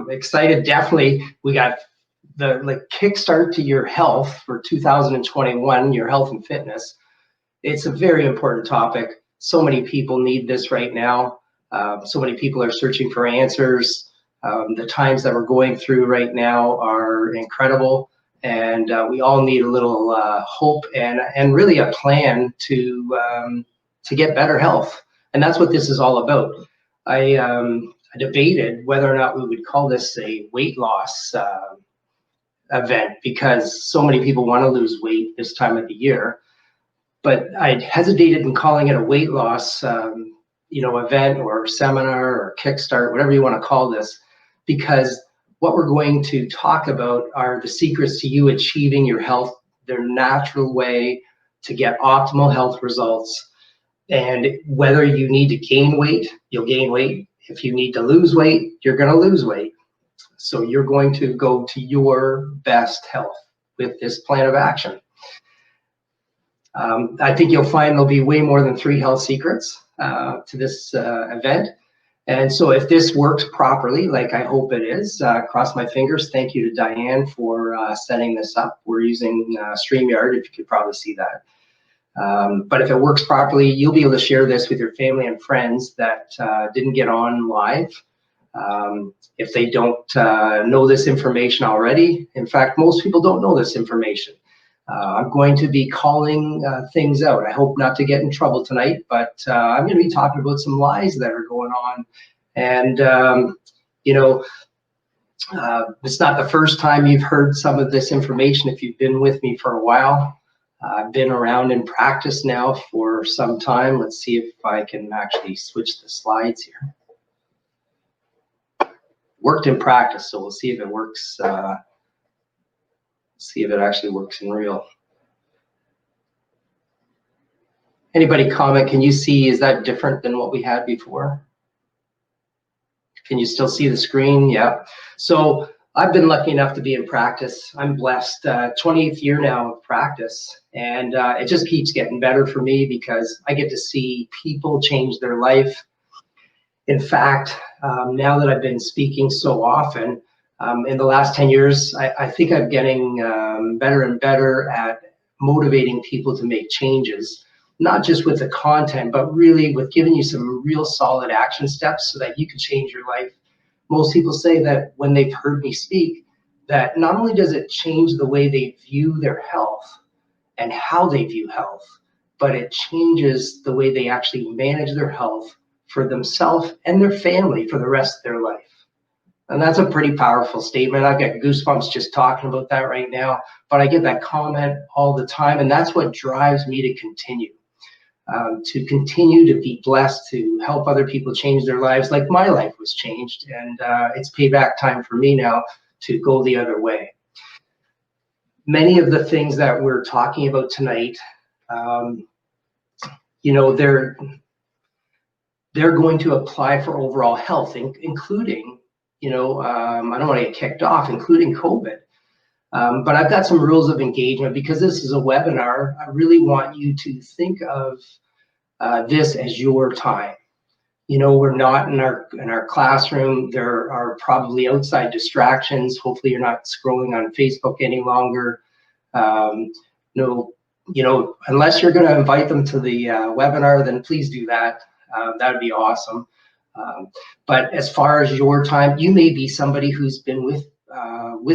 Excited, definitely. We got the Kickstart to Your Health for 2021, your health and fitness. It's a very important topic. So many people need this right now. So many people are searching for answers. The times that we're going through right now are incredible, and we all need a little hope and really a plan to get better health. And that's what this is all about. I debated whether or not we would call this a weight loss event, because so many people want to lose weight this time of the year. But I hesitated in calling it a weight loss event or seminar or Kickstart, whatever you want to call this, because what we're going to talk about are the secrets to you achieving your health, their natural way to get optimal health results. And whether you need to gain weight, you'll gain weight. If you need to lose weight, you're going to lose weight. So you're going to go to your best health with this plan of action. I think you'll find there'll be way more than 3 health secrets to this event. And so if this works properly, like I hope it is, cross my fingers. Thank you to Diane for setting this up. We're using StreamYard, if you could probably see that. But if it works properly, you'll be able to share this with your family and friends that didn't get on live. If they don't know this information already, in fact, most people don't know this information. I'm going to be calling things out. I hope not to get in trouble tonight, but I'm going to be talking about some lies that are going on. And, it's not the first time you've heard some of this information if you've been with me for a while. I've been around in practice now for some time. Let's see if I can actually switch the slides here. Worked in practice, so we'll see if it works. See if it actually works in real. Anybody comment? Can you see, is that different than what we had before? Can you still see the screen? Yeah. So I've been lucky enough to be in practice. I'm blessed. 28th year now of practice, and it just keeps getting better for me because I get to see people change their life. In fact, now that I've been speaking so often, in the last 10 years, I think I'm getting better and better at motivating people to make changes, not just with the content, but really with giving you some real solid action steps so that you can change your life. Most people say that when they've heard me speak, that not only does it change the way they view their health and how they view health, but it changes the way they actually manage their health for themselves and their family for the rest of their life. And that's a pretty powerful statement. I get goosebumps just talking about that right now, but I get that comment all the time, and that's what drives me to continue to be blessed, to help other people change their lives like my life was changed, and it's payback time for me now to go the other way. Many of the things that we're talking about tonight, they're going to apply for overall health, including, I don't want to get kicked off, including COVID. But I've got some rules of engagement because this is a webinar. I really want you to think of this as your time. We're not in our classroom. There are probably outside distractions. Hopefully you're not scrolling on Facebook any longer. Unless you're going to invite them to the webinar, then please do that. That would be awesome. But as far as your time, you may be somebody who's been with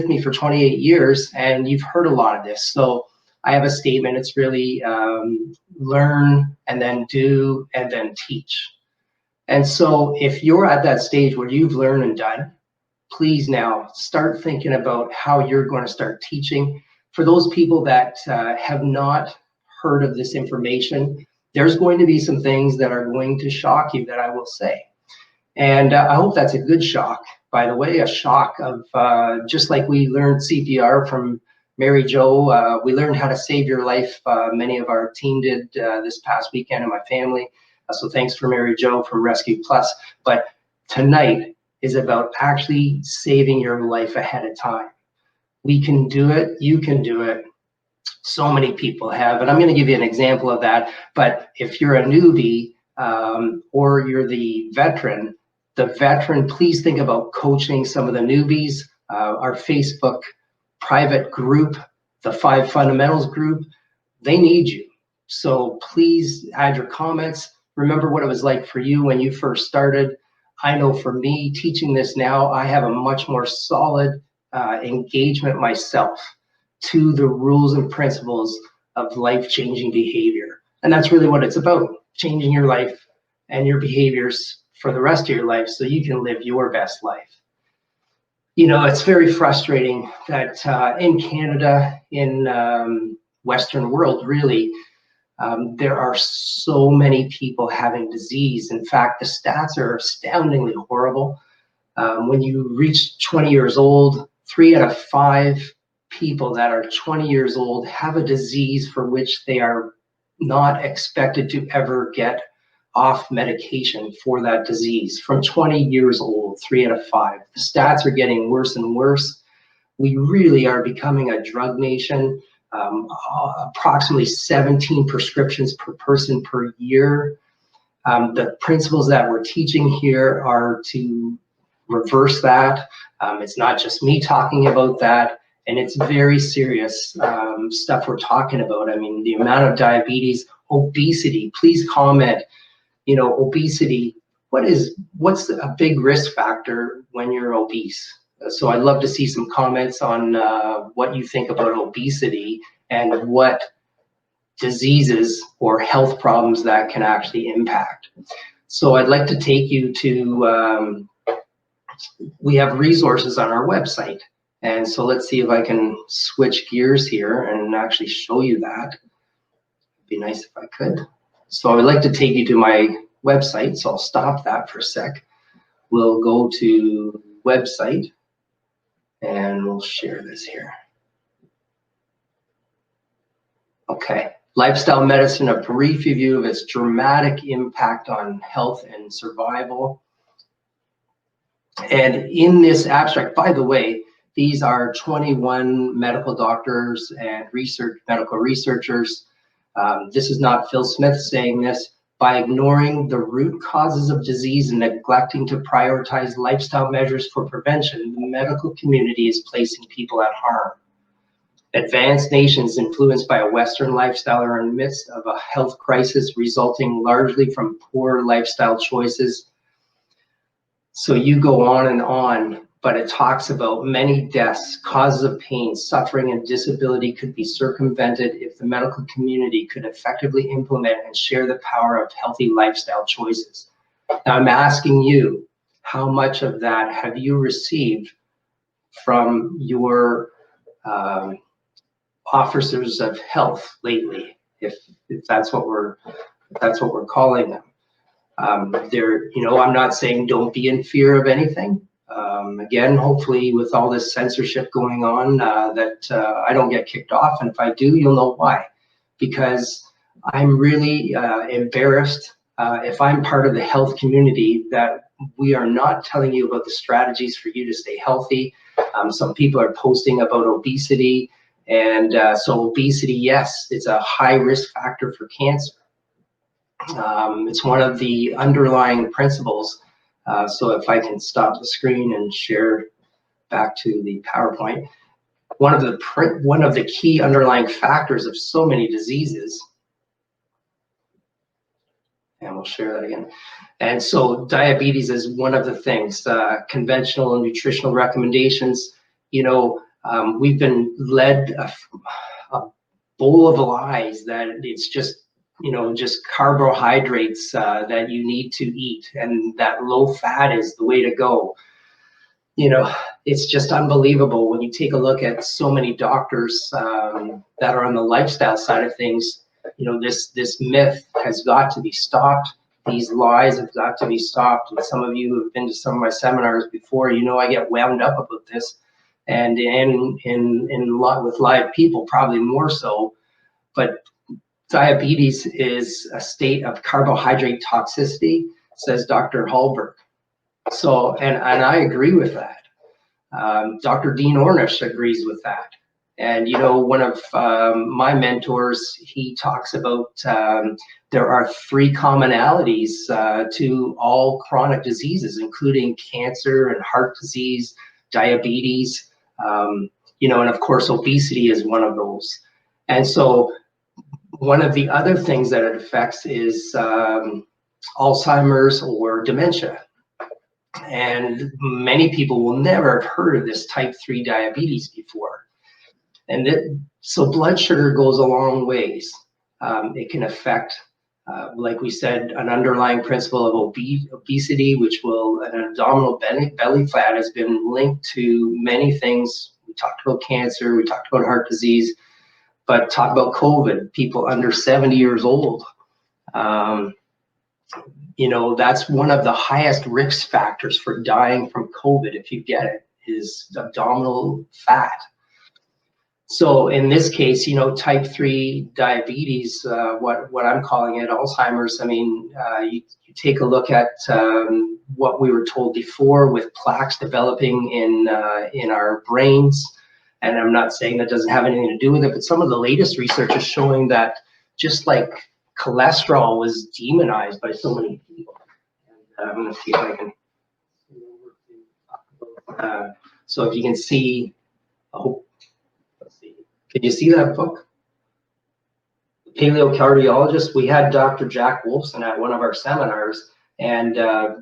me for 28 years and you've heard a lot of this. So I have a statement. It's really learn and then do and then teach. And so if you're at that stage where you've learned and done, please now start thinking about how you're going to start teaching. For those people that have not heard of this information, there's going to be some things that are going to shock you that I will say. And I hope that's a good shock, by the way, a shock of just like we learned CPR from Mary Jo, we learned how to save your life. Many of our team did this past weekend and my family. So thanks for Mary Jo from Rescue Plus. But tonight is about actually saving your life ahead of time. We can do it. You can do it. So many people have, and I'm going to give you an example of that. But if you're a newbie or you're the veteran, The veteran, please think about coaching some of the newbies. Our Facebook private group, the 5 Fundamentals group, they need you. So please add your comments. Remember what it was like for you when you first started. I know for me, teaching this now, I have a much more solid engagement myself to the rules and principles of life-changing behavior. And that's really what it's about, changing your life and your behaviors for the rest of your life so you can live your best life. You know, it's very frustrating that in Canada, in Western world, really, there are so many people having disease. In fact, the stats are astoundingly horrible. When you reach 20 years old, 3 out of 5 people that are 20 years old have a disease for which they are not expected to ever get off medication for that disease. From 20 years old, 3 out of 5. The stats are getting worse and worse. We really are becoming a drug nation. Approximately 17 prescriptions per person per year. The principles that we're teaching here are to reverse that. It's not just me talking about that, and it's very serious stuff we're talking about. I mean, the amount of diabetes, obesity, please comment, you know, obesity, what's a big risk factor when you're obese? So I'd love to see some comments on what you think about obesity and what diseases or health problems that can actually impact. So I'd like to take you to, we have resources on our website. And so let's see if I can switch gears here and actually show you that. It'd be nice if I could. So I would like to take you to my website. So I'll stop that for a sec. We'll go to website and we'll share this here. Okay, lifestyle medicine, a brief review of its dramatic impact on health and survival. And in this abstract, by the way, these are 21 medical doctors and medical researchers. This is not Phil Smith saying this. By ignoring the root causes of disease and neglecting to prioritize lifestyle measures for prevention, the medical community is placing people at harm. Advanced nations influenced by a Western lifestyle are in the midst of a health crisis resulting largely from poor lifestyle choices. So you go on, but it talks about many deaths, causes of pain, suffering, and disability could be circumvented if the medical community could effectively implement and share the power of healthy lifestyle choices. Now I'm asking you, how much of that have you received from your officers of health lately, if that's what we're calling them? You know, I'm not saying don't be in fear of anything. Again, hopefully with all this censorship going on, that I don't get kicked off, and if I do, you'll know why. Because I'm really embarrassed if I'm part of the health community that we are not telling you about the strategies for you to stay healthy. Some people are posting about obesity, and so obesity, yes, it's a high risk factor for cancer. It's one of the underlying principles. So if I can stop the screen and share back to the PowerPoint, one of the key underlying factors of so many diseases, and we'll share that again. And so diabetes is one of the things. Conventional and nutritional recommendations, you know, we've been led a bowl of lies that it's just, you know, just carbohydrates that you need to eat, and that low fat is the way to go. You know, it's just unbelievable when you take a look at so many doctors that are on the lifestyle side of things. You know, this myth has got to be stopped. These lies have got to be stopped. And some of you who have been to some of my seminars before, you know, I get wound up about this, and with live people probably more so. But diabetes is a state of carbohydrate toxicity, says Dr. Hallberg. So, and I agree with that. Dr. Dean Ornish agrees with that. And, you know, one of my mentors, he talks about there are 3 commonalities to all chronic diseases, including cancer and heart disease, diabetes, you know, and of course, obesity is one of those. And so one of the other things that it affects is Alzheimer's or dementia. And many people will never have heard of this type 3 diabetes before. And so blood sugar goes a long ways. It can affect, like we said, an underlying principle of obesity, which will, an abdominal belly fat has been linked to many things. We talked about cancer, we talked about heart disease, but talk about COVID, people under 70 years old. You know, that's one of the highest risk factors for dying from COVID, if you get it, is abdominal fat. So in this case, you know, type 3 diabetes, what I'm calling it, Alzheimer's, I mean, you take a look at what we were told before with plaques developing in our brains. And I'm not saying that doesn't have anything to do with it, but some of the latest research is showing that just like cholesterol was demonized by so many people. And I'm going to see if I can. So if you can see, oh, let's see. Can you see that book? Paleocardiologist. We had Dr. Jack Wolfson at one of our seminars, and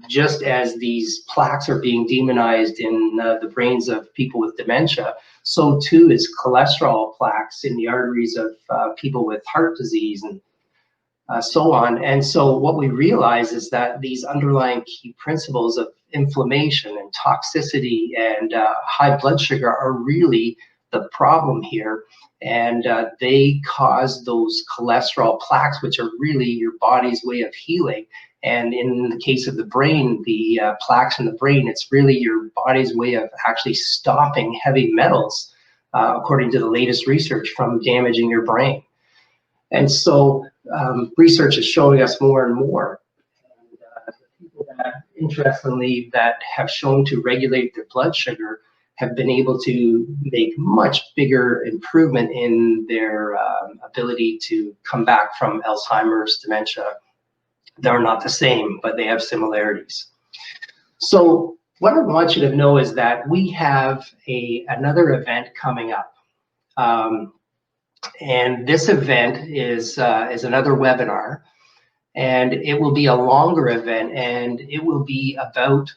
just as these plaques are being demonized in the brains of people with dementia, so too is cholesterol plaques in the arteries of people with heart disease and so on. And so what we realize is that these underlying key principles of inflammation and toxicity and high blood sugar are really the problem here. And they cause those cholesterol plaques, which are really your body's way of healing. And in the case of the brain, the plaques in the brain, it's really your body's way of actually stopping heavy metals, according to the latest research, from damaging your brain. And so research is showing us more and more. And people that, interestingly, that have shown to regulate their blood sugar have been able to make much bigger improvement in their ability to come back from Alzheimer's, dementia. They're not the same, but they have similarities. So what I want you to know is that we have another event coming up. And this event is another webinar, and it will be a longer event, and it will be about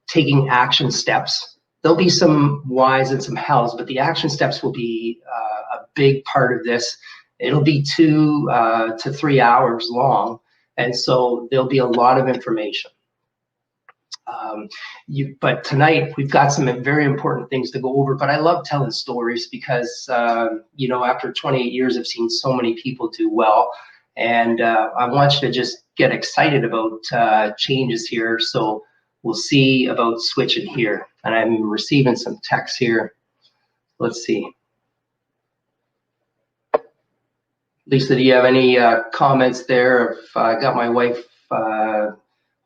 taking action steps. There'll be some whys and some hows, but the action steps will be a big part of this. It'll be 2 to 3 hours long, and so there'll be a lot of information. But tonight we've got some very important things to go over, but I love telling stories because, you know, after 28 years, I've seen so many people do well. And I want you to just get excited about changes here. So we'll see about switching here. And I'm receiving some text here. Let's see. Lisa, do you have any comments there? I've got my wife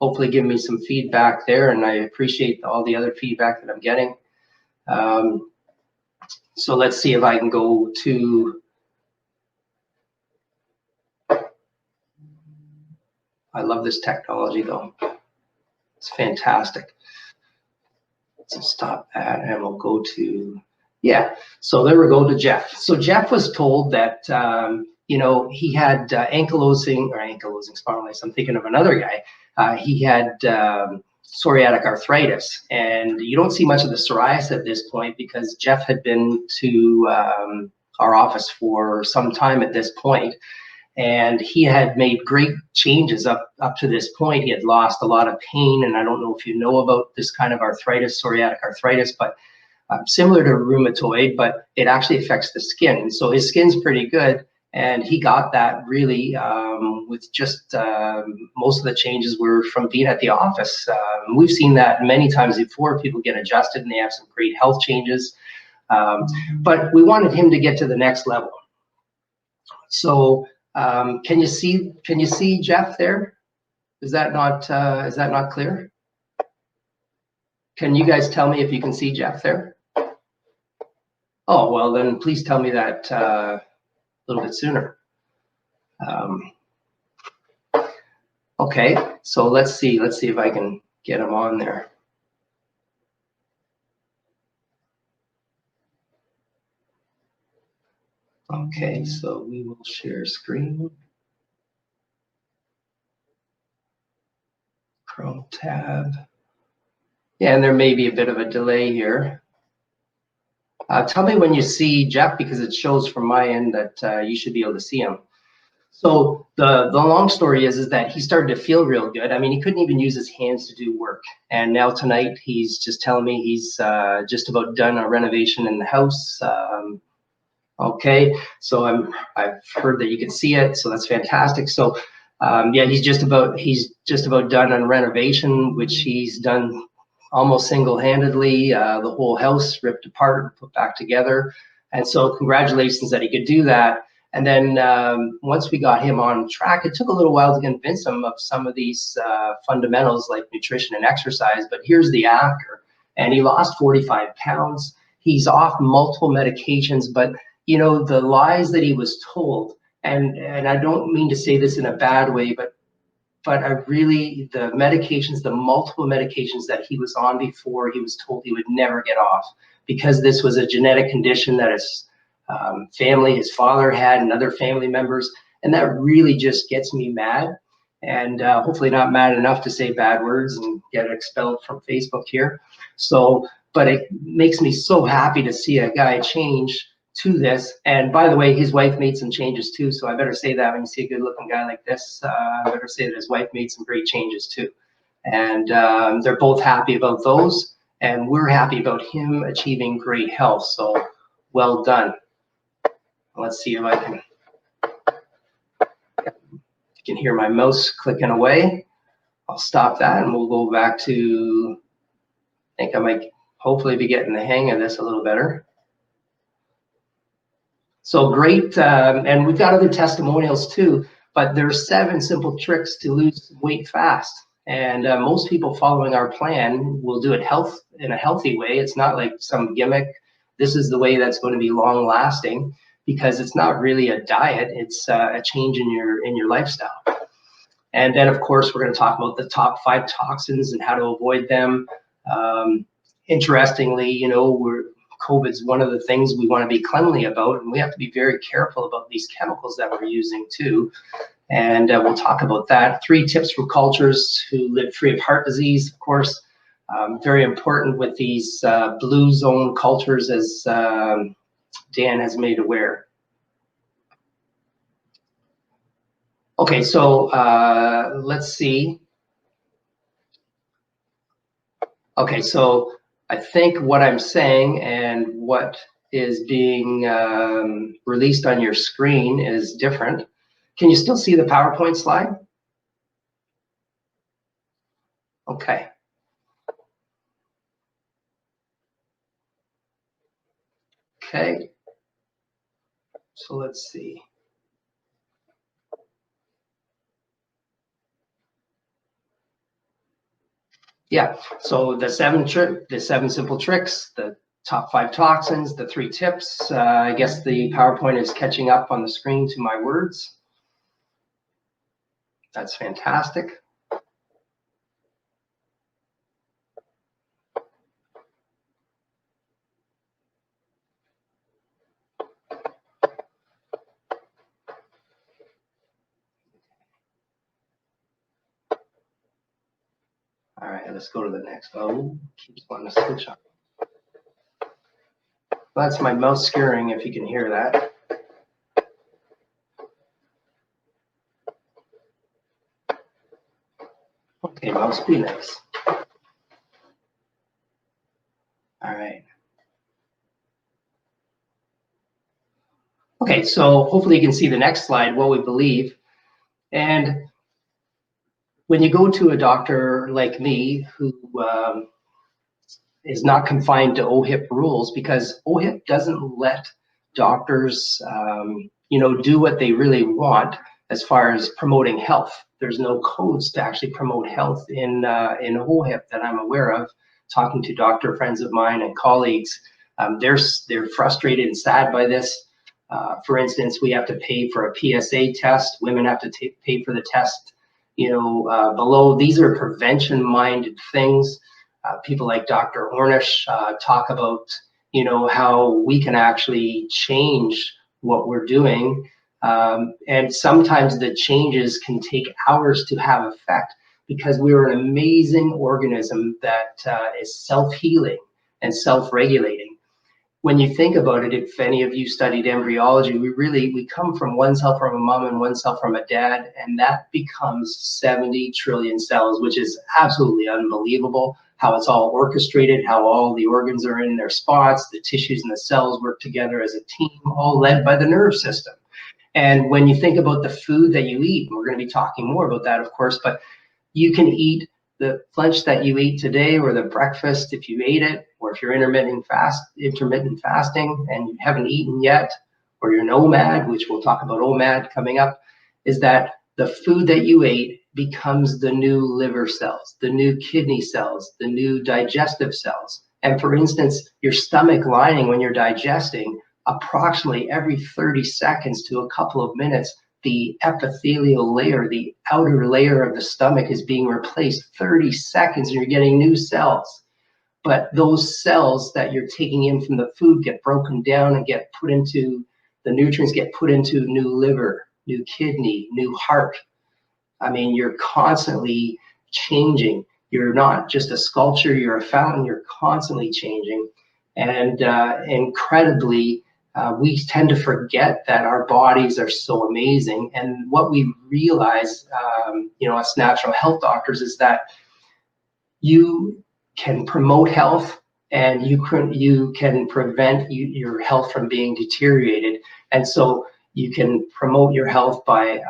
hopefully give me some feedback there, and I appreciate all the other feedback that I'm getting. So let's see if I can go to, I love this technology though. It's fantastic. Let's stop that and we'll go to, yeah. So there we go to Jeff. So Jeff was told that, you know, he had ankylosing spondylitis. I'm thinking of another guy. He had psoriatic arthritis, and you don't see much of the psoriasis at this point because Jeff had been to our office for some time at this point, and he had made great changes up to this point. He had lost a lot of pain, and I don't know if you know about this kind of arthritis, psoriatic arthritis, but similar to rheumatoid, but it actually affects the skin. And so his skin's pretty good. And he got that really with just most of the changes were from being at the office. We've seen that many times before. People get adjusted and they have some great health changes. But we wanted him to get to the next level. So can you see Jeff there? Is that not clear? Can you guys tell me if you can see Jeff there? Oh, well, then please tell me that a little bit sooner. Okay, so let's see if I can get him on there. Okay, so we will share screen. Chrome tab. Yeah, and there may be a bit of a delay here. Tell me when you see Jeff, because it shows from my end that you should be able to see him. So the long story is that he started to feel real good. I mean, he couldn't even use his hands to do work. And now tonight he's just telling me he's just about done a renovation in the house. Okay, so I've heard that you can see it, so that's fantastic. So yeah, he's just about done on renovation, which he's done almost single-handedly. The whole house ripped apart and put back together, and so congratulations that he could do that. And then once we got him on track, it took a little while to convince him of some of these fundamentals like nutrition and exercise. But here's the after, and he lost 45 pounds. He's off multiple medications, but you know, the lies that he was told, and I don't mean to say this in a bad way, but I really, the medications, the multiple medications that he was on before, he was told he would never get off because this was a genetic condition that his family, his father had, and other family members, and that really just gets me mad, and hopefully not mad enough to say bad words and get expelled from Facebook here. So, but it makes me so happy to see a guy change to this. And by the way, his wife made some changes too, so I better say that when you see a good looking guy like this, I better say that his wife made some great changes too. And they're both happy about those, and we're happy about him achieving great health, so well done. Let's see if I can, you can hear my mouse clicking away. I'll stop that and we'll go back to, I think I might hopefully be getting the hang of this a little better. So great, and we've got other testimonials too, but there's 7 simple tricks to lose weight fast. And most people following our plan will do it in a healthy way. It's not like some gimmick. This is the way that's going to be long lasting because it's not really a diet. It's a change in your lifestyle. And then of course, we're going to talk about the top 5 toxins and how to avoid them. Interestingly, you know, COVID's one of the things we want to be cleanly about, and we have to be very careful about these chemicals that we're using too. And we'll talk about that. 3 tips from cultures who live free of heart disease, of course. Very important with these blue zone cultures, as Dan has made aware. Okay, so let's see. Okay, so I think what I'm saying and what is being released on your screen is different. Can you still see the PowerPoint slide? Okay. Okay. So let's see. Yeah, so the 7 simple tricks, the top 5 toxins, the 3 tips. I guess the PowerPoint is catching up on the screen to my words. That's fantastic. All right, let's go to the next. Oh, keeps wanting to switch on. That's my mouse skewing, if you can hear that. Okay, mouse, be nice. All right. Okay, so hopefully you can see the next slide, what we believe. And when you go to a doctor like me who is not confined to OHIP rules, because OHIP doesn't let doctors, do what they really want as far as promoting health. There's no codes to actually promote health in OHIP that I'm aware of. Talking to doctor friends of mine and colleagues, They're frustrated and sad by this. For instance, we have to pay for a PSA test. Women have to pay for the test. Below, these are prevention-minded things. People like Dr. Ornish talk about, how we can actually change what we're doing. And sometimes the changes can take hours to have effect because we're an amazing organism that is self-healing and self-regulating. When you think about it, if any of you studied embryology, we come from one cell from a mom and one cell from a dad, and that becomes 70 trillion cells, which is absolutely unbelievable how it's all orchestrated, how all the organs are in their spots, the tissues and the cells work together as a team, all led by the nerve system. And when you think about the food that you eat, we're going to be talking more about that, of course, but you can eat the lunch that you ate today or the breakfast if you ate it, or if you're intermittent fasting and you haven't eaten yet, or you're an OMAD, which we'll talk about OMAD coming up, is that the food that you ate becomes the new liver cells, the new kidney cells, the new digestive cells. And for instance, your stomach lining when you're digesting, approximately every 30 seconds to a couple of minutes, the epithelial layer, the outer layer of the stomach is being replaced 30 seconds and you're getting new cells. But those cells that you're taking in from the food get broken down and get put into, the nutrients get put into new liver, new kidney, new heart. I mean, you're constantly changing. You're not just a sculpture, you're a fountain, you're constantly changing. And incredibly, we tend to forget that our bodies are so amazing. And what we realize, us natural health doctors, is that you can promote health and you can prevent your health from being deteriorated. And so you can promote your health by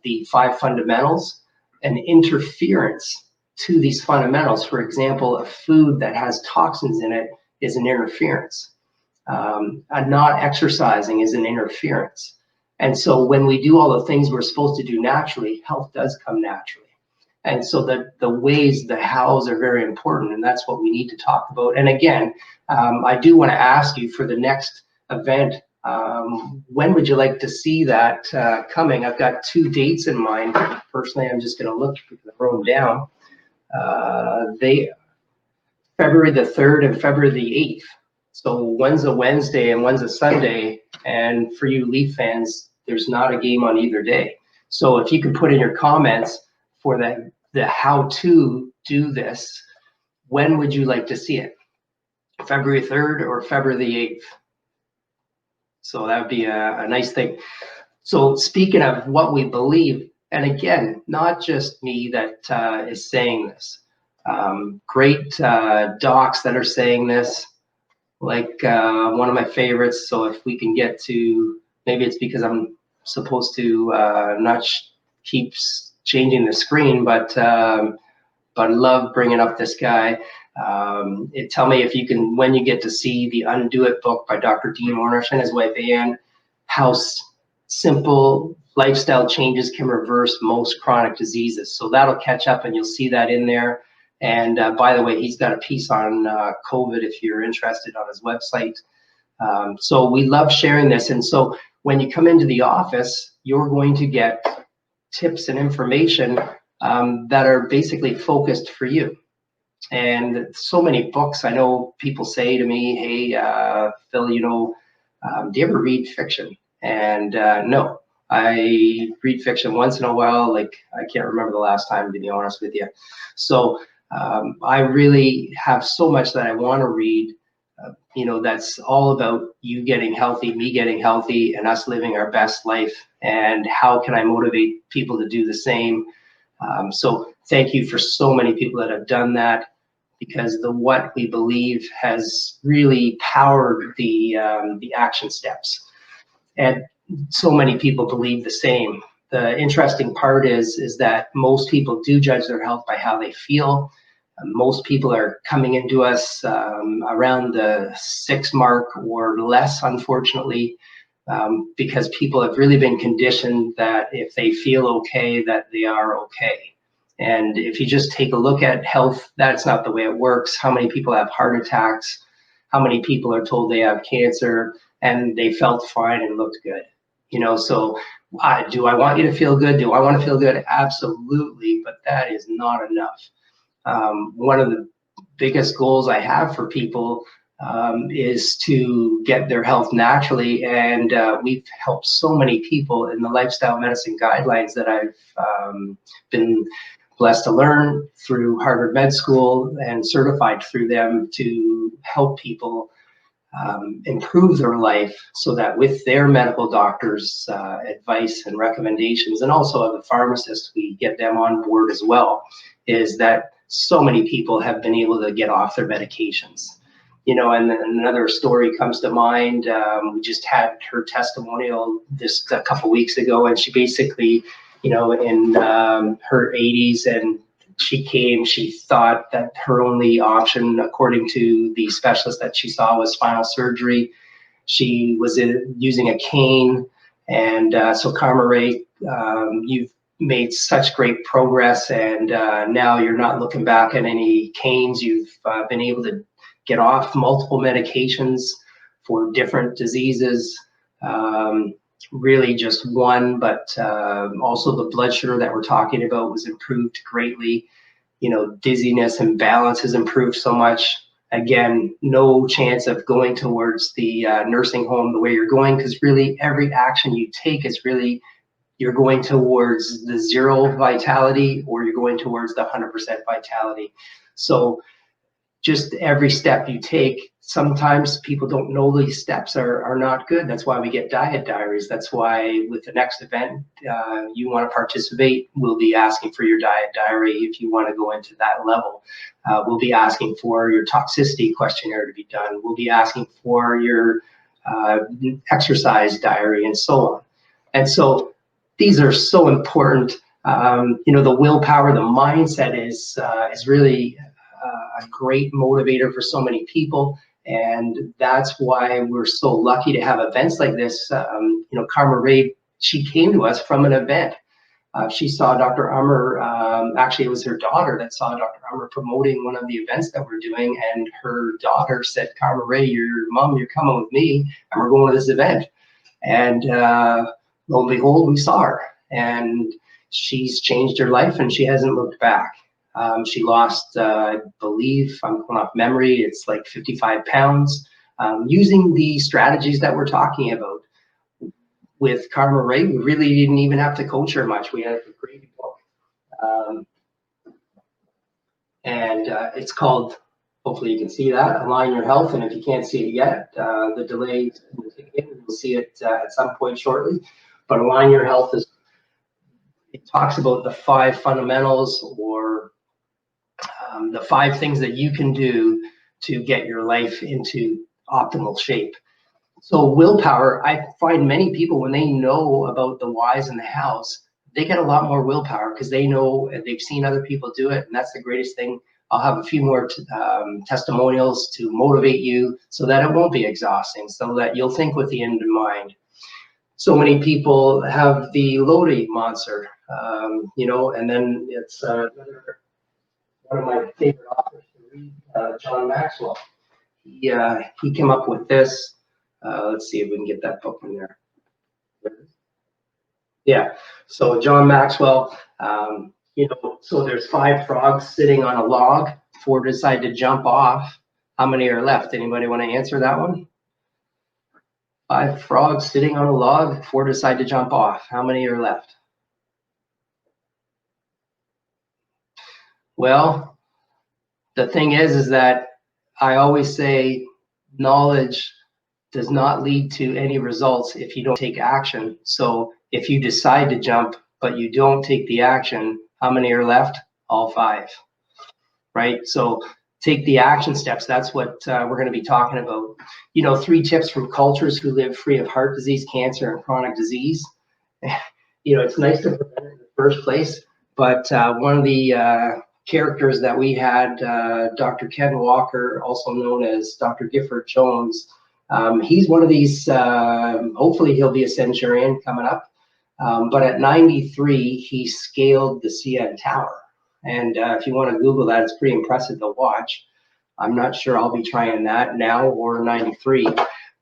the 5 fundamentals and interference to these fundamentals. For example, a food that has toxins in it is an interference. Not exercising is an interference. And so when we do all the things we're supposed to do naturally, health does come naturally. And so the ways, the hows are very important, and that's what we need to talk about. And again, I do want to ask you for the next event, when would you like to see that coming? I've got 2 dates in mind. Personally, I'm just going to look, throw them down. February the 3rd and February the 8th. So one's a Wednesday and one's a Sunday. And for you Leaf fans, there's not a game on either day. So if you can put in your comments for the how to do this, when would you like to see it? February 3rd or February the 8th? So that would be a nice thing. So speaking of what we believe, and again, not just me that is saying this, great docs that are saying this, like one of my favorites. So if we can get to, maybe it's because I'm supposed to not keep changing the screen, but I love bringing up this guy. Tell me if you can, when you get to see the Undo It book by Dr. Dean Ornish and his wife Anne, how simple lifestyle changes can reverse most chronic diseases. So that'll catch up and you'll see that in there. And by the way, he's got a piece on COVID if you're interested on his website. So we love sharing this. And so when you come into the office, you're going to get tips and information that are basically focused for you. And so many books, I know people say to me, hey, Phil, do you ever read fiction? And no, I read fiction once in a while. Like, I can't remember the last time, to be honest with you. So I really have so much that I want to read, that's all about you getting healthy, me getting healthy, and us living our best life. And how can I motivate people to do the same? So thank you for so many people that have done that, because the what we believe has really powered the action steps. And so many people believe the same. The interesting part is that most people do judge their health by how they feel. Most people are coming into us around the 6 mark or less, unfortunately, because people have really been conditioned that if they feel okay, that they are okay. And if you just take a look at health, that's not the way it works. How many people have heart attacks? how many people are told they have cancer and they felt fine and looked good? So do I want you to feel good? Do I want to feel good? Absolutely, but that is not enough. One of the biggest goals I have for people is to get their health naturally, and we've helped so many people in the lifestyle medicine guidelines that I've been blessed to learn through Harvard Med School and certified through them to help people improve their life, so that with their medical doctor's advice and recommendations, and also of the pharmacist, we get them on board as well, is that so many people have been able to get off their medications. And then another story comes to mind. We just had her testimonial just a couple weeks ago, and she basically, in her 80s, and she thought that her only option, according to the specialist that she saw, was spinal surgery. She was using a cane. And so Karma Ray, you've made such great progress, and now you're not looking back at any canes. You've been able to get off multiple medications for different diseases. Really just one, but also the blood sugar that we're talking about was improved greatly. Dizziness and balance has improved so much. Again, no chance of going towards the nursing home the way you're going, because really every action you take is really, you're going towards the 0 vitality, or you're going towards the 100% vitality. So just every step you take, sometimes people don't know these steps are not good. That's why we get diet diaries. That's why with the next event you want to participate, we'll be asking for your diet diary if you want to go into that level. We'll be asking for your toxicity questionnaire to be done. We'll be asking for your exercise diary, and so on. And so these are so important. The willpower, the mindset is really a great motivator for so many people, and that's why we're so lucky to have events like this. Karma Ray, she came to us from an event. She saw Dr. Ummer, actually it was her daughter that saw Dr. Ummer promoting one of the events that we're doing, and her daughter said, Karma Ray, your mom, you're coming with me, and we're going to this event. And lo and behold, we saw her, and she's changed her life, and she hasn't looked back. She lost, I believe, I'm going off memory, it's like 55 pounds, using the strategies that we're talking about. With Karma Ray, we really didn't even have to coach her much. We had a great book. And it's called, hopefully you can see that, Align Your Health. And if you can't see it yet, the delay will kick in. We'll see it at some point shortly. But Align Your Health it talks about the 5 fundamentals, or the 5 things that you can do to get your life into optimal shape. So willpower, I find many people, when they know about the whys and the hows, they get a lot more willpower, because they know and they've seen other people do it. And that's the greatest thing. I'll have a few more testimonials to motivate you, so that it won't be exhausting, so that you'll think with the end in mind. So many people have the Lodi monster, and then it's one of my favorite authors to read, John Maxwell. He came up with this. Let's see if we can get that book in there. Yeah, so John Maxwell, so there's 5 frogs sitting on a log, 4 decide to jump off. How many are left? Anybody want to answer that one? 5 frogs sitting on a log, 4 decide to jump off. How many are left? Well, the thing is that I always say knowledge does not lead to any results if you don't take action. So if you decide to jump, but you don't take the action, how many are left? All 5, right? So take the action steps. That's what we're going to be talking about. 3 tips from cultures who live free of heart disease, cancer, and chronic disease. It's nice to prevent it in the first place, but one of the characters that we had, Dr. Ken Walker, also known as Dr. Gifford Jones, he's one of these, hopefully he'll be a centurion coming up, but at 93, he scaled the CN Tower. And if you want to Google that, it's pretty impressive to watch. I'm not sure I'll be trying that now or 93,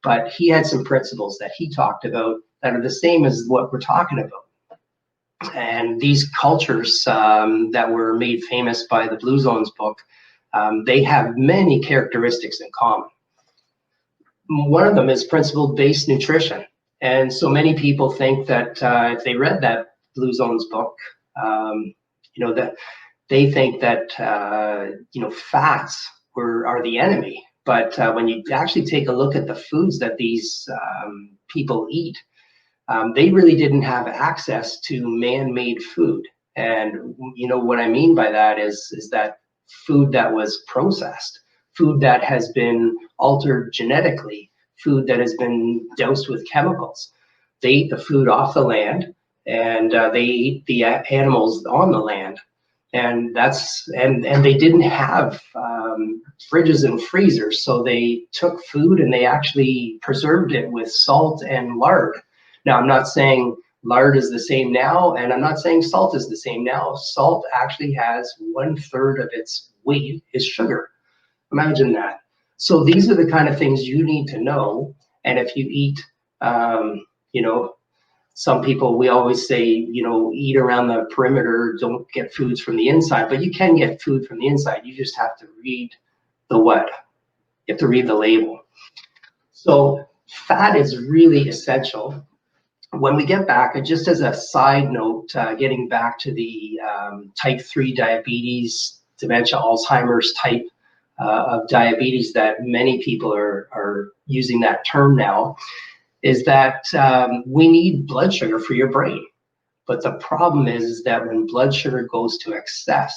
but he had some principles that he talked about that are the same as what we're talking about. And these cultures that were made famous by the Blue Zones book, they have many characteristics in common. One of them is principle-based nutrition. And so many people think that if they read that Blue Zones book, that they think that, fats are the enemy. But when you actually take a look at the foods that these people eat, they really didn't have access to man-made food. And what I mean by that is that food that was processed, food that has been altered genetically, food that has been doused with chemicals. They eat the food off the land, and they eat the animals on the land. And they didn't have fridges and freezers, so they took food and they actually preserved it with salt and lard. Now, I'm not saying lard is the same now, and I'm not saying salt is the same now. Salt actually has 1/3 of its weight is sugar. Imagine that. So these are the kind of things you need to know. And if you eat, some people, we always say, eat around the perimeter, don't get foods from the inside, but you can get food from the inside. You just have to read the what? You have to read the label. So fat is really essential. When we get back, just as a side note, getting back to the type 3 diabetes, dementia, Alzheimer's type of diabetes that many people are using that term now, is that we need blood sugar for your brain. But the problem is that when blood sugar goes to excess,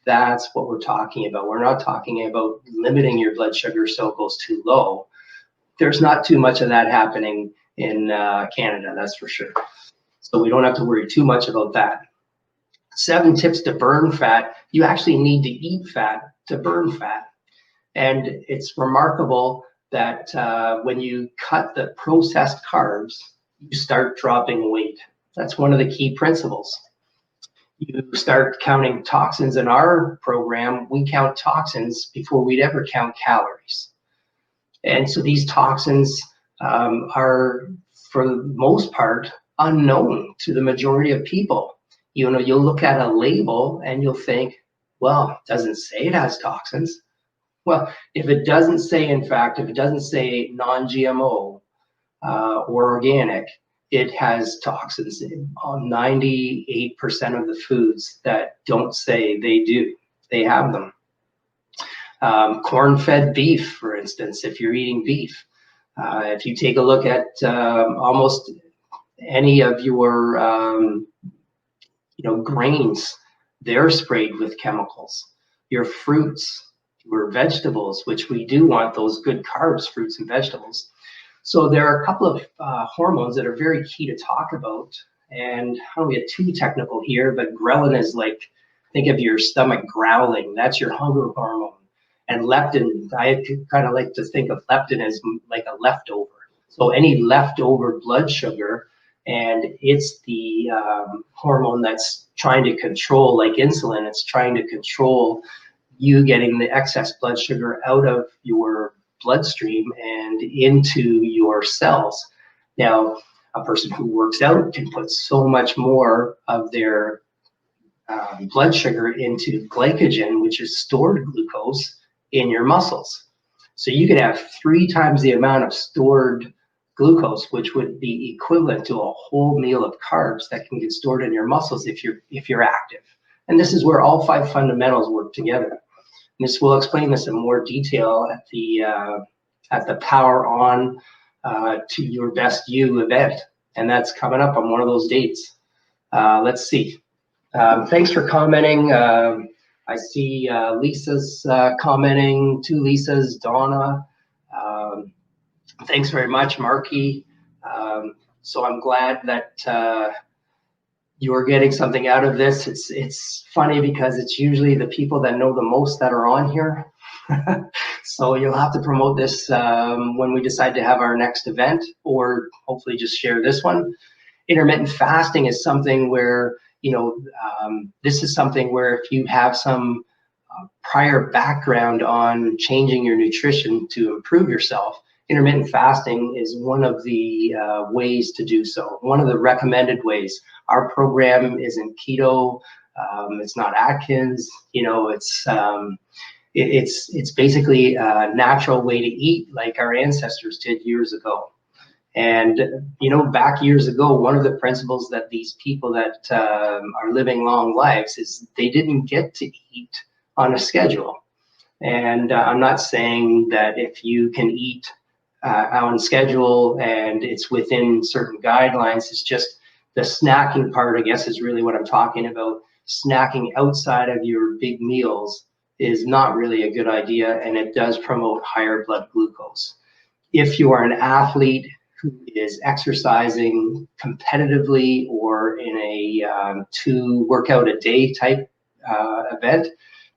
that's what we're talking about. We're not talking about limiting your blood sugar so it goes too low. There's not too much of that happening in Canada, that's for sure. So we don't have to worry too much about that. 7 tips to burn fat. You actually need to eat fat to burn fat. And it's remarkable that when you cut the processed carbs, you start dropping weight. That's one of the key principles. You start counting toxins. In our program, we count toxins before we'd ever count calories. And so these toxins are, for the most part, unknown to the majority of people. You'll look at a label and you'll think, well, it doesn't say it has toxins. Well, if it doesn't say, in fact, if it doesn't say non-GMO or organic, it has toxins on 98% of the foods that don't say they do. They have them. Corn-fed beef, for instance, if you're eating beef. If you take a look at almost any of your grains, they're sprayed with chemicals. Your fruits, your vegetables, which we do want those good carbs, fruits and vegetables. So there are a couple of hormones that are very key to talk about. And I don't get too technical here, but ghrelin is like, think of your stomach growling. That's your hunger hormone. And leptin, I kind of like to think of leptin as like a leftover. So any leftover blood sugar, and it's the hormone that's trying to control, like insulin, it's trying to control you getting the excess blood sugar out of your bloodstream and into your cells. Now, a person who works out can put so much more of their blood sugar into glycogen, which is stored glucose in your muscles. So you could have 3 times the amount of stored glucose, which would be equivalent to a whole meal of carbs that can get stored in your muscles if you're active. And this is where all 5 fundamentals work together. And we'll explain this in more detail at the Power On to Your Best You event, and that's coming up on one of those dates. Let's see. Thanks for commenting. I see Lisa's commenting, 2 Lisas, Donna. Thanks very much, Marky. So I'm glad that you're getting something out of this. It's funny because it's usually the people that know the most that are on here. So you'll have to promote this when we decide to have our next event, or hopefully just share this one. Intermittent fasting is something where, this is something where if you have some prior background on changing your nutrition to improve yourself, intermittent fasting is one of the ways to do so. One of the recommended ways. Our program isn't keto. It's not Atkins. You know, it's basically a natural way to eat like our ancestors did years ago. And, you know, back years ago, one of the principles that these people that are living long lives is they didn't get to eat on a schedule. And I'm not saying that if you can eat on schedule and it's within certain guidelines, it's just the snacking part, I guess, is really what I'm talking about. Snacking outside of your big meals is not really a good idea, and it does promote higher blood glucose. If you are an athlete who is exercising competitively or in a 2 workout a day type event,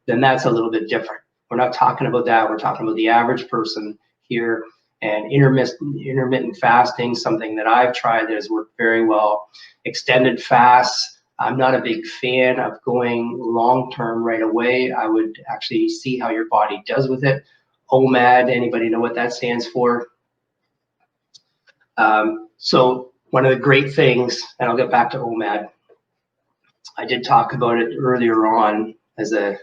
then that's a little bit different. We're not talking about that. We're talking about the average person here. And intermittent fasting, something that I've tried that has worked very well. Extended fasts, I'm not a big fan of going long-term right away. I would actually see how your body does with it. OMAD, anybody know what that stands for? So one of the great things, and I'll get back to OMAD, I did talk about it earlier on as a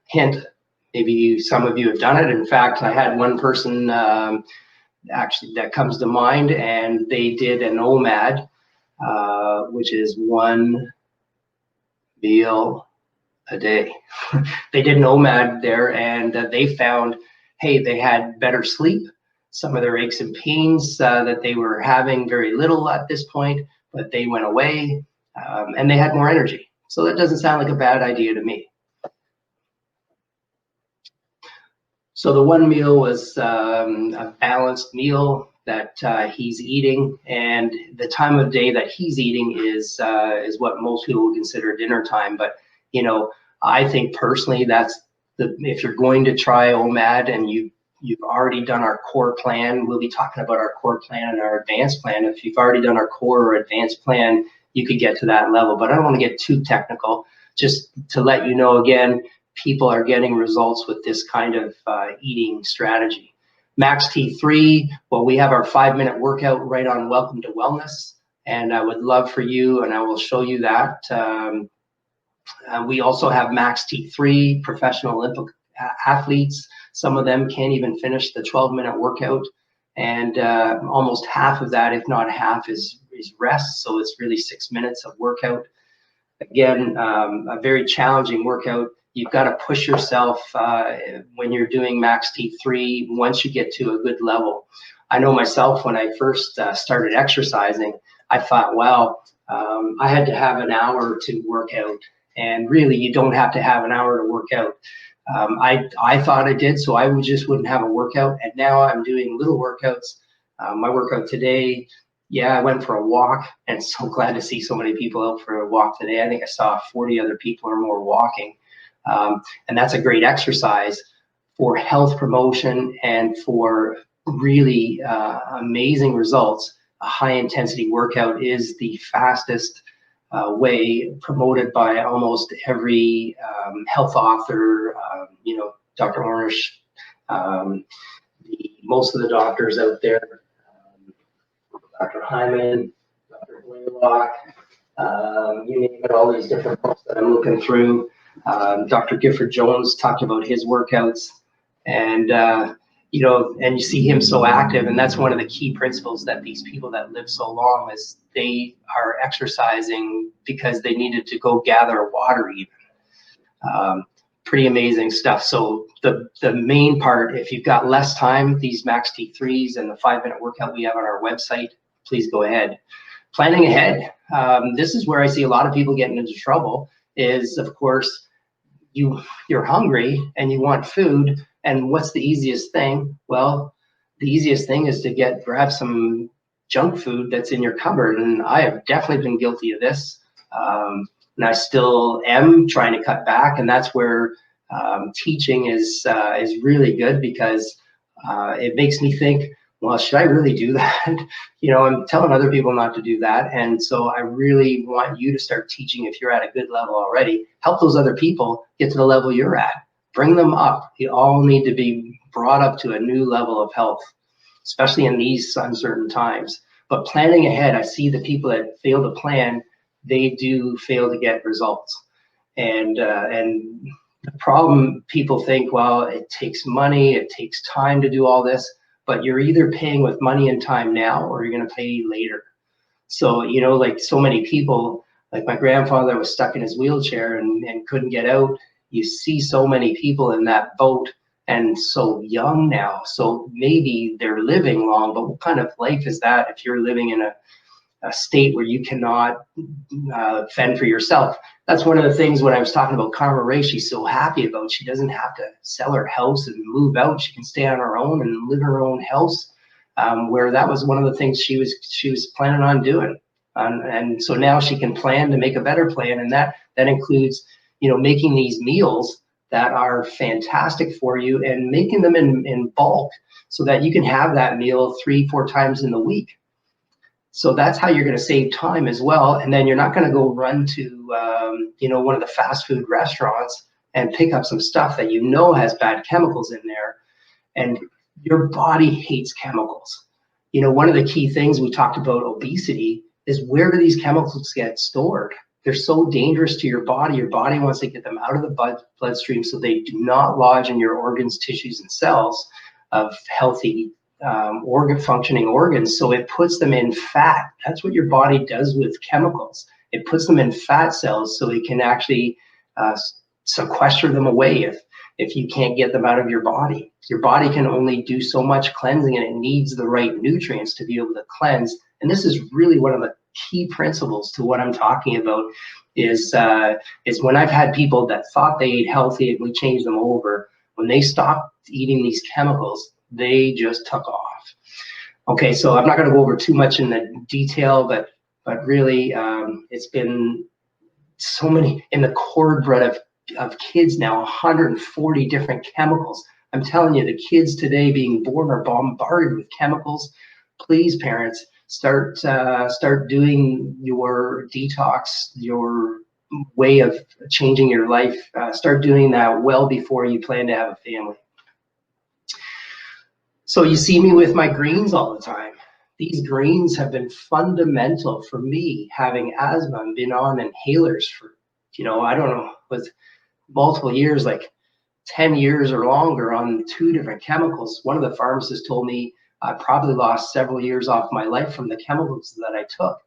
hint. Maybe some of you have done it. In fact, I had one person actually that comes to mind, and they did an OMAD, which is 1 meal a day. They did an OMAD there, and they found, hey, they had better sleep. Some of their aches and pains that they were having, very little at this point, but they went away, and they had more energy. So that doesn't sound like a bad idea to me. So the one meal was a balanced meal that he's eating, and the time of day that he's eating is what most people would consider dinner time. But you know, I think personally that's if you're going to try OMAD and you've already done our core plan, we'll be talking about our core plan and our advanced plan. If you've already done our core or advanced plan, you could get to that level. But I don't want to get too technical. Just to let you know again, people are getting results with this kind of eating strategy. Max T3, well, we have our 5-minute workout right on Welcome to Wellness, and I would love for you, and I will show you that. We also have Max T3, professional Olympic athletes. Some of them can't even finish the 12-minute workout, and almost half of that, if not half, is rest, so it's really 6 minutes of workout. Again, a very challenging workout. You've got to push yourself when you're doing Max T3 once you get to a good level. I know myself, when I first started exercising, I thought, wow, I had to have an hour to work out. And really, you don't have to have an hour to work out. I thought I did, so I just wouldn't have a workout. And now I'm doing little workouts. My workout today, yeah, I went for a walk, and so glad to see so many people out for a walk today. I think I saw 40 other people or more walking. And that's a great exercise for health promotion and for really amazing results. A high intensity workout is the fastest way, promoted by almost every health author, you know, Dr. Ornish, most of the doctors out there, Dr. Hyman, Dr. Blaylock, you name it, all these different books that I'm looking through. Dr. Gifford Jones talked about his workouts, and you know, and you see him so active, and that's one of the key principles that these people that live so long is they are exercising because they needed to go gather water even. Pretty amazing stuff. So the main part, if you've got less time, these Max T3s and the 5-minute workout we have on our website, please go ahead. Planning ahead. This is where I see a lot of people getting into trouble is, of course, you're hungry and you want food, and what's the easiest thing? Well, the easiest thing is to grab some junk food that's in your cupboard, and I have definitely been guilty of this, and I still am trying to cut back, and that's where teaching is really good, because it makes me think, well, should I really do that? You know, I'm telling other people not to do that. And so I really want you to start teaching if you're at a good level already. Help those other people get to the level you're at. bring them up. You all need to be brought up to a new level of health, especially in these uncertain times. But planning ahead, I see the people that fail to plan, they do fail to get results. And the problem, people think, well, it takes money, it takes time to do all this, but you're either paying with money and time now, or you're going to pay later. So, you know, like so many people, like my grandfather was stuck in his wheelchair and couldn't get out. You see so many people in that boat, and so young now. So maybe they're living long, but what kind of life is that if you're living in a state where you cannot fend for yourself? That's one of the things when I was talking about Karma Ray, she's so happy about. She doesn't have to sell her house and move out. She can stay on her own and live in her own house, where that was one of the things she was planning on doing. And so now she can plan to make a better plan, and that includes, you know, making these meals that are fantastic for you and making them in bulk so that you can have that meal 3-4 times in the week. So that's how you're going to save time as well. And then you're not going to go run to, you know, one of the fast food restaurants and pick up some stuff that you know has bad chemicals in there. And your body hates chemicals. You know, one of the key things we talked about obesity is, where do these chemicals get stored? They're so dangerous to your body. Your body wants to get them out of the bloodstream so they do not lodge in your organs, tissues, and cells of healthy functioning organs. So it puts them in fat. That's what your body does with chemicals. It puts them in fat cells so it can actually sequester them away if you can't get them out of your body. Your body can only do so much cleansing, and it needs the right nutrients to be able to cleanse. And this is really one of the key principles to what I'm talking about, is when I've had people that thought they ate healthy and we changed them over, when they stopped eating these chemicals, they just took off. Okay, so I'm not going to go over too much in the detail, but really, it's been so many in the cord blood of kids now, 140 different chemicals. I'm telling you, the kids today being born are bombarded with chemicals. Please, parents, start doing your detox, your way of changing your life. Start doing that well before you plan to have a family. So you see me with my greens all the time. These greens have been fundamental for me having asthma and been on inhalers for, you know, I don't know, with multiple years, like 10 years or longer on 2 different chemicals. One of the pharmacists told me I probably lost several years off my life from the chemicals that I took.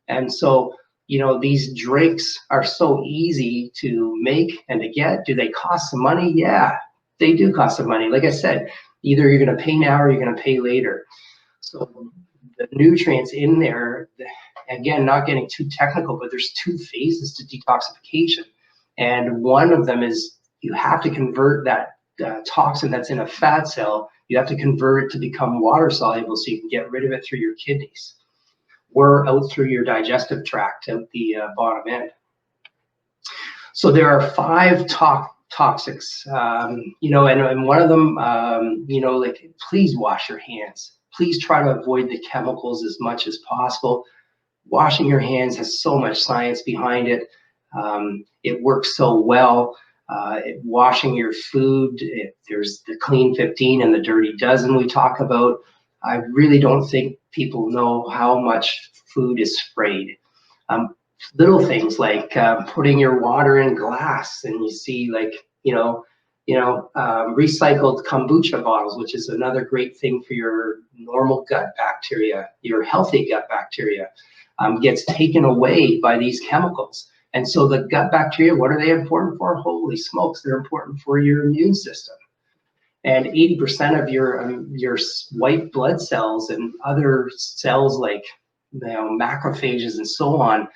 And so, you know, these drinks are so easy to make and to get. Do they cost some money? Yeah, they do cost some money. Like I said, either you're going to pay now or you're going to pay later. So the nutrients in there, again, not getting too technical, but there's 2 phases to detoxification. And one of them is you have to convert that toxin that's in a fat cell, you have to convert it to become water soluble so you can get rid of it through your kidneys or out through your digestive tract at the bottom end. So there are 5 toxics, you know, and one of them, you know, like, please wash your hands. Please try to avoid the chemicals as much as possible. Washing your hands has so much science behind it. It works so well. Washing your food, there's the clean 15 and the dirty dozen we talk about. I really don't think people know how much food is sprayed. Little things like putting your water in glass, and you see, like, recycled kombucha bottles, which is another great thing for your normal gut bacteria, your healthy gut bacteria, gets taken away by these chemicals. And so the gut bacteria, what are they important for? Holy smokes, they're important for your immune system. And 80% of your white blood cells and other cells like, you know, macrophages and so on,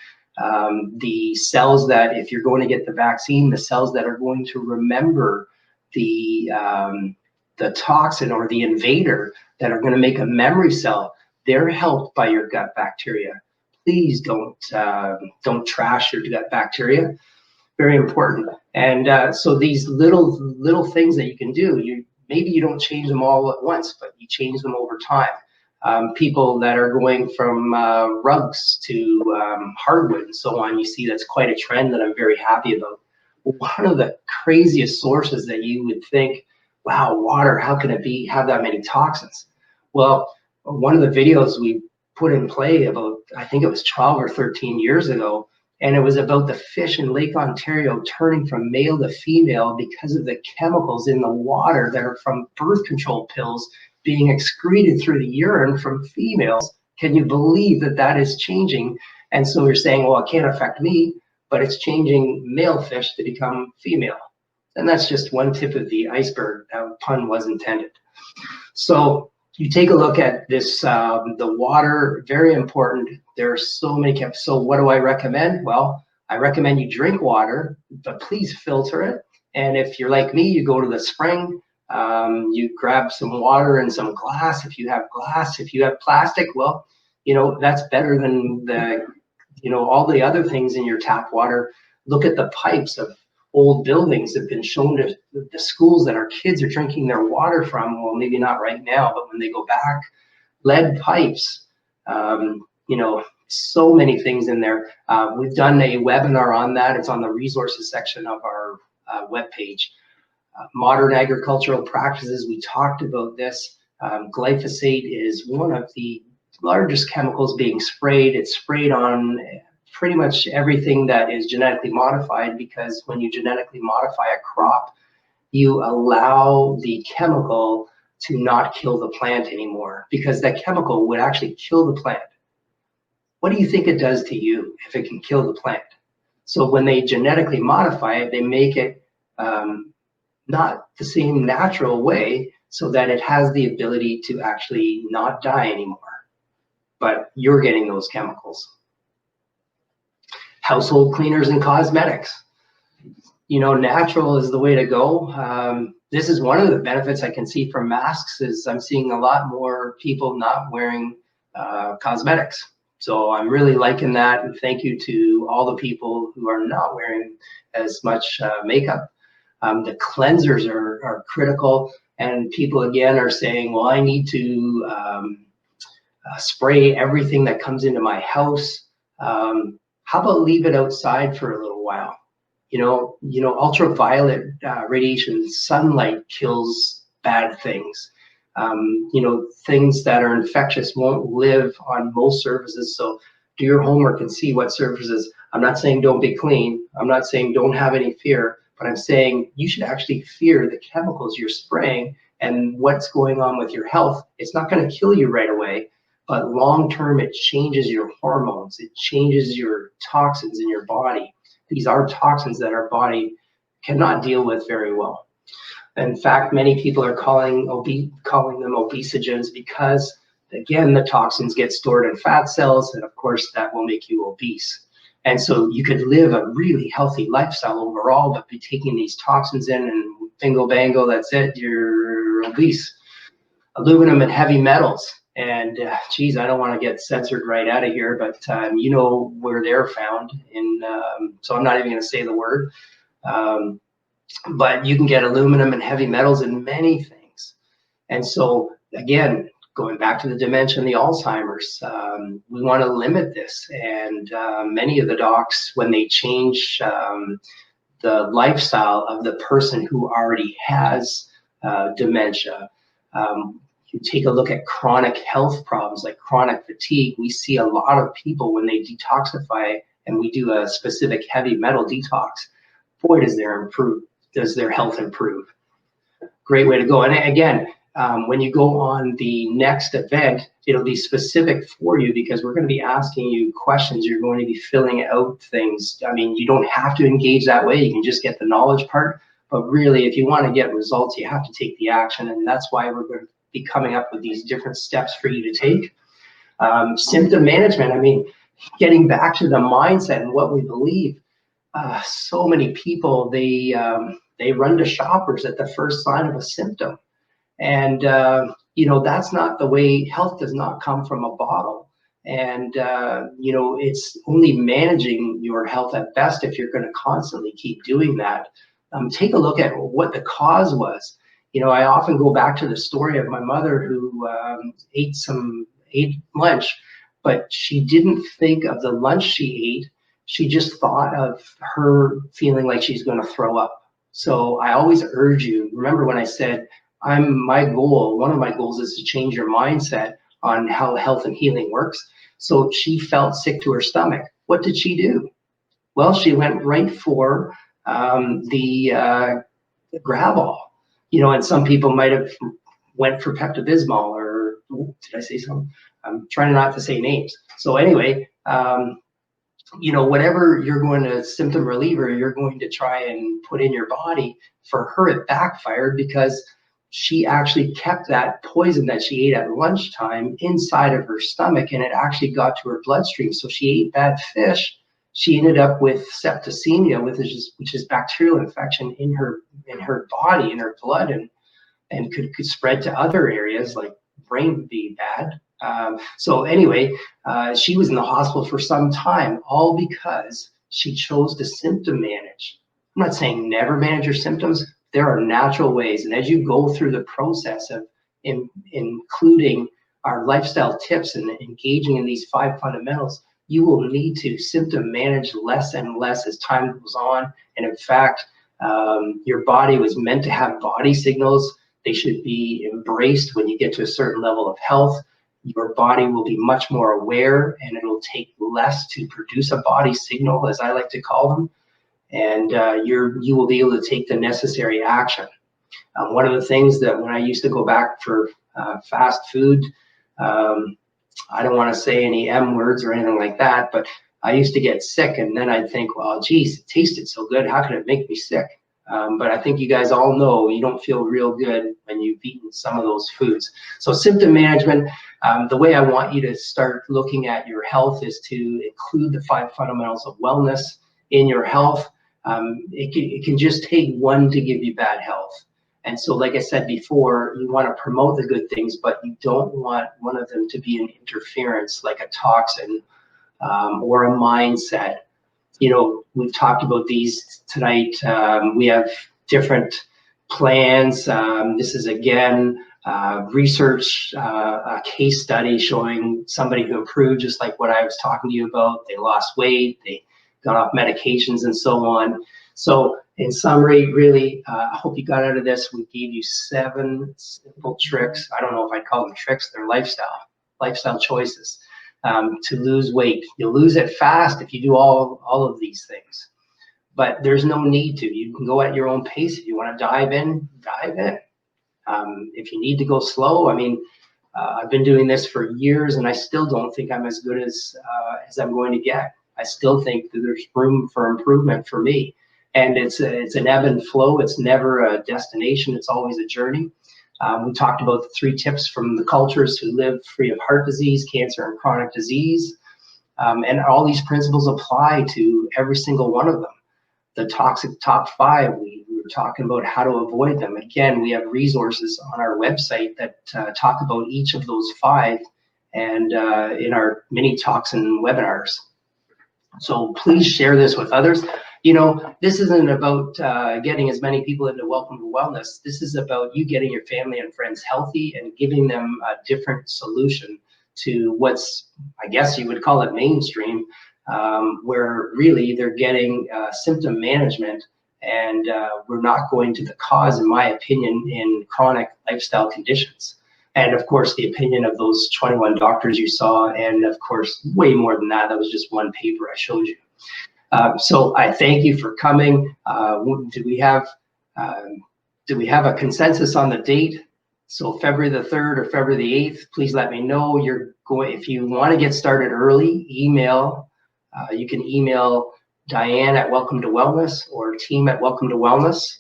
the cells that, if you're going to get the vaccine, the cells that are going to remember the toxin or the invader, that are going to make a memory cell, they're helped by your gut bacteria. Please don't trash your gut bacteria. Very important. And so these little things that you can do, maybe you don't change them all at once, but you change them over time. People that are going from rugs to hardwood and so on, you see that's quite a trend that I'm very happy about. one of the craziest sources that you would think, wow, water, how can it have that many toxins? Well, one of the videos we put in play about, I think it was 12 or 13 years ago, and it was about the fish in Lake Ontario turning from male to female because of the chemicals in the water that are from birth control pills being excreted through the urine from females. Can you believe that that is changing? And so you're saying, well, it can't affect me, but it's changing male fish to become female. And that's just one tip of the iceberg. That pun was intended. So you take a look at this, the water, very important. There are so many chemicals. So what do I recommend? Well, I recommend you drink water, but please filter it. And if you're like me, you go to the spring, you grab some water and some glass. If you have glass, if you have plastic, well, that's better than all the other things in your tap water. Look at the pipes of old buildings have been shown to the schools that our kids are drinking their water from. Well, maybe not right now, but when they go back, lead pipes, so many things in there. We've done a webinar on that. It's on the resources section of our webpage. Modern agricultural practices, we talked about this. Glyphosate is one of the largest chemicals being sprayed. It's sprayed on pretty much everything that is genetically modified, because when you genetically modify a crop, you allow the chemical to not kill the plant anymore, because that chemical would actually kill the plant. What do you think it does to you if it can kill the plant? So when they genetically modify it, they make it not the same natural way, so that it has the ability to actually not die anymore. But you're getting those chemicals. Household cleaners and cosmetics. Natural is the way to go. This is one of the benefits I can see from masks, is I'm seeing a lot more people not wearing cosmetics. So I'm really liking that, and thank you to all the people who are not wearing as much makeup. The cleansers are critical, and people again are saying, well, I need to spray everything that comes into my house. How about leave it outside for a little while? Ultraviolet radiation, sunlight kills bad things. Things that are infectious won't live on most surfaces. So do your homework and see what surfaces. I'm not saying don't be clean. I'm not saying don't have any fear, but I'm saying you should actually fear the chemicals you're spraying and what's going on with your health. It's not going to kill you right away, but long term, it changes your hormones. It changes your toxins in your body. These are toxins that our body cannot deal with very well. In fact, many people are calling them obesogens because, again, the toxins get stored in fat cells, and of course that will make you obese. And so you could live a really healthy lifestyle overall, but be taking these toxins in and bingo bango, that's it, you're obese. Aluminum and heavy metals. And geez, I don't want to get censored right out of here, but you know where they're found in, so I'm not even going to say the word. But you can get aluminum and heavy metals in many things. And so again, going back to the dementia and the Alzheimer's, we want to limit this. And many of the docs, when they change the lifestyle of the person who already has dementia, you take a look at chronic health problems like chronic fatigue. We see a lot of people when they detoxify and we do a specific heavy metal detox, boy, does their health improve. Great way to go. And again, when you go on the next event, it'll be specific for you because we're going to be asking you questions. You're going to be filling out things. I mean, you don't have to engage that way. You can just get the knowledge part. But really, if you want to get results, you have to take the action. And that's why we're going to be coming up with these different steps for you to take. Symptom management, I mean, getting back to the mindset and what we believe. So many people, they run to shoppers at the first sign of a symptom. And, that's not the way. Health does not come from a bottle. And, it's only managing your health at best if you're going to constantly keep doing that. Take a look at what the cause was. I often go back to the story of my mother who ate lunch, but she didn't think of the lunch she ate. she just thought of her feeling like she's going to throw up. So I always urge you, remember when I said one of my goals is to change your mindset on how health and healing works. So she felt sick to her stomach. What did she do? Well, she went right for the Gravol, and some people might have went for Pepto-Bismol, or did I say something? I'm trying not to say names. So anyway, whatever you're going to symptom reliever, you're going to try and put in your body. For her, it backfired because she actually kept that poison that she ate at lunchtime inside of her stomach, and it actually got to her bloodstream. So she ate bad fish. She ended up with septicemia, which is bacterial infection in her body, in her blood, and could spread to other areas like brain would be bad. So anyway, she was in the hospital for some time, all because she chose to symptom manage. I'm not saying never manage your symptoms. There are natural ways, and as you go through the process of including our lifestyle tips and engaging in these 5 fundamentals, you will need to symptom manage less and less as time goes on. And in fact, your body was meant to have body signals. They should be embraced when you get to a certain level of health. Your body will be much more aware, and it'll take less to produce a body signal, as I like to call them. And you will be able to take the necessary action. One of the things that when I used to go back for fast food, I don't want to say any M words or anything like that, but I used to get sick, and then I'd think, well, geez, it tasted so good. How could it make me sick? But I think you guys all know you don't feel real good when you've eaten some of those foods. So symptom management, the way I want you to start looking at your health is to include the 5 fundamentals of wellness in your health. It can just take one to give you bad health. And so, like I said before, you want to promote the good things, but you don't want one of them to be an interference, like a toxin or a mindset. We've talked about these tonight. We have different plans. This is, again, research, a case study showing somebody who improved, just like what I was talking to you about. They lost weight, they got off medications, and so on. So in summary, really, I hope you got out of this. We gave you 7 simple tricks. I don't know if I'd call them tricks. They're lifestyle choices to lose weight. You'll lose it fast if you do all of these things. But there's no need to. You can go at your own pace. If you want to dive in, dive in. If you need to go slow, I've been doing this for years, and I still don't think I'm as good as I'm going to get. I still think that there's room for improvement for me. And it's an ebb and flow. It's never a destination. It's always a journey. We talked about the 3 tips from the cultures who live free of heart disease, cancer, and chronic disease. And all these principles apply to every single one of them. The toxic top 5, we were talking about how to avoid them. Again, we have resources on our website that talk about each of those 5 and in our mini talks and webinars. So please share this with others. This isn't about getting as many people into Welcome to Wellness. This is about you getting your family and friends healthy and giving them a different solution to what's, I guess you would call it, mainstream, where really they're getting symptom management, and we're not going to the cause, in my opinion, in chronic lifestyle conditions. And of course, the opinion of those 21 doctors you saw, and of course, way more than that. That was just one paper I showed you. So I thank you for coming. Do we have a consensus on the date? So February the 3rd or February the 8th, please let me know. If you want to get started early, email. You can email Diane at Welcome to Wellness or team at Welcome to Wellness,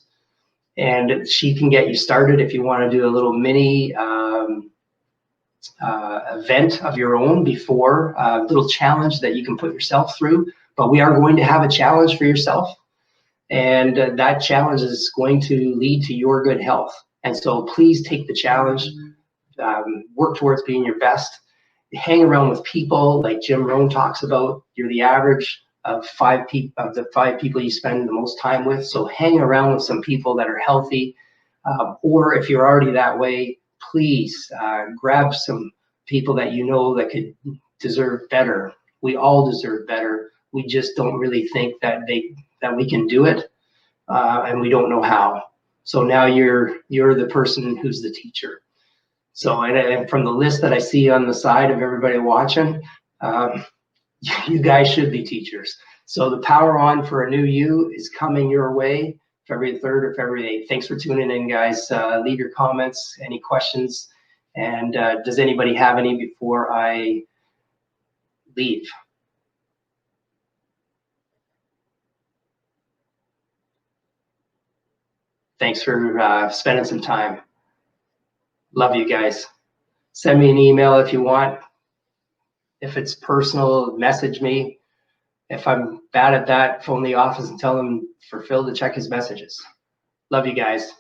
and she can get you started if you want to do a little mini event of your own before, a little challenge that you can put yourself through. But we are going to have a challenge for yourself, and that challenge is going to lead to your good health. And so please take the challenge, work towards being your best, hang around with people like Jim Rohn talks about. You're the average of the 5 people you spend the most time with. So hang around with some people that are healthy, or if you're already that way, please grab some people that you know that could deserve better. We all deserve better. We just don't really think that we can do it, and we don't know how. So now you're the person who's the teacher. So and from the list that I see on the side of everybody watching, you guys should be teachers. So the Power On for a New You is coming your way February 3rd or February 8th. Thanks for tuning in, guys. Leave your comments, any questions, and does anybody have any before I leave? Thanks for spending some time. Love you guys. Send me an email if you want. If it's personal, message me. If I'm bad at that, phone the office and tell them for Phil to check his messages. Love you guys.